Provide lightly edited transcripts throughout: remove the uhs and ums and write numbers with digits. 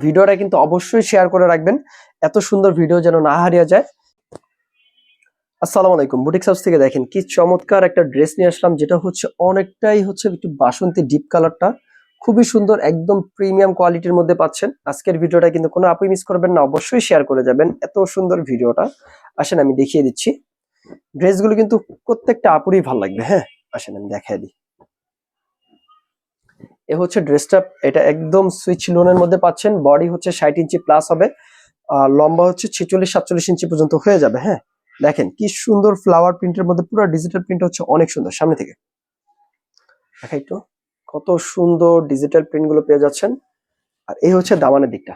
ভিডিওটা কিন্তু অবশ্যই শেয়ার করে রাখবেন, এত সুন্দর ভিডিও যেন না হারিয়ে যায়। আসসালামু আলাইকুম, বুটিক হাউস থেকে দেখেন কি চমৎকার একটা ড্রেস নিয়ে আসলাম, যেটা হচ্ছে অনেকটাই হচ্ছে একটু বাসন্তী ডিপ কালারটা, খুবই সুন্দর, একদম প্রিমিয়াম কোয়ালিটির মধ্যে পাচ্ছেন। আজকের ভিডিওটা কিন্তু কোনো আপুই মিস করবেন না, অবশ্যই শেয়ার করে যাবেন, এত সুন্দর ভিডিওটা। আসেন আমি দেখিয়ে দিচ্ছি, ড্রেসগুলো কিন্তু প্রত্যেকটা আপুরই ভালো লাগবে। হ্যাঁ, আসেন আমি দেখাই দিই। এ হচ্ছে ড্রেসটা, এটা একদম সুইচ লোনের মধ্যে পাচ্ছেন। বডি হচ্ছে 60 ইঞ্চি প্লাস হবে, আর লম্বা হচ্ছে 46-47 ইঞ্চি পর্যন্ত হয়ে যাবে। হ্যাঁ, দেখেন কি সুন্দর ফ্লাওয়ার প্রিন্টের মধ্যে, পুরো ডিজিটাল প্রিন্ট হচ্ছে অনেক সুন্দর। সামনে থেকে দেখাই তো, কত সুন্দর ডিজিটাল প্রিন্ট গুলো পেয়ে যাচ্ছেন। আর এই হচ্ছে দামানের দিকটা।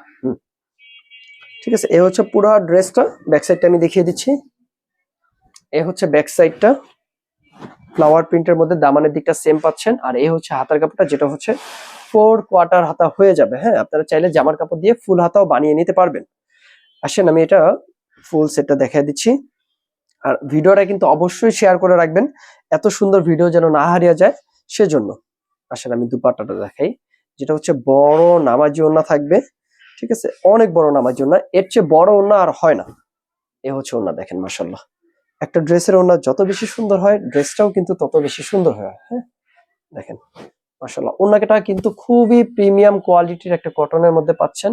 ঠিক আছে, এই হচ্ছে পুরো ড্রেসটা। ব্যাক সাইডটা আমি দেখিয়ে দিচ্ছি। এই হচ্ছে ব্যাক সাইডটা, ফ্লাওয়ার প্রিন্টের মধ্যে দামানের দিকটা সেম পাচ্ছেন। আর এই হচ্ছে হাতার কাপড়টা, যেটা হচ্ছে 4 কোয়ার্টার হাতা হয়ে যাবে। হ্যাঁ, আপনারা চাইলে জামার কাপড় দিয়ে ফুল হাতাও বানিয়ে নিতে পারবেন। আসেন আমি এটা ফুল সেটটা দেখাই দিচ্ছি। আর ভিডিওটা কিন্তু অবশ্যই শেয়ার করে রাখবেন, এত সুন্দর ভিডিও যেন না হারিয়ে যায় সেজন্য। আসলে আমি দুপাট্টাটা দেখাই, যেটা হচ্ছে বড় নামাজি ওড়না থাকবে। ঠিক আছে, অনেক বড় নামাজি ওড়না, এর চেয়ে বড় ওড়না আর হয় না। এ হচ্ছে ওড়না, দেখেন মাশাআল্লাহ। একটা ড্রেসের ওড়না যত বেশি সুন্দর হয়, ড্রেসটাও কিন্তু তত বেশি সুন্দর হয়। হ্যাঁ, দেখেন মাশাআল্লাহ, ওড়নাটা কিন্তু খুবই প্রিমিয়াম কোয়ালিটির একটা কটনের মধ্যে পাচ্ছেন,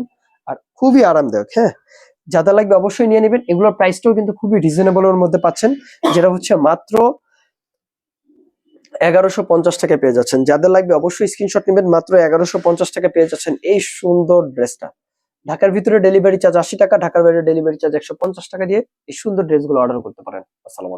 আর খুবই আরামদায়ক। হ্যাঁ, যাদের লাগবে অবশ্যই নিয়ে নেবেন। এগুলোর প্রাইসটাও কিন্তু খুবই রিজনেবল এর মধ্যে পাচ্ছেন, যেটা হচ্ছে মাত্র 1150 টাকায় পেয়ে যাচ্ছেন। যাদের লাগবে অবশ্যই স্ক্রিনশট নেবেন, মাত্র 1150 টাকা পেয়ে যাচ্ছেন এই সুন্দর ড্রেসটা। ঢাকার ভিতরে ডেলিভারি চার্জ 80 টাকা, ঢাকার বাইরে ডেলিভারি চার্জ 150 টাকা দিয়ে এই সুন্দর ড্রেসগুলো অর্ডার করতে পারেন। আসসালামু আলাইকুম।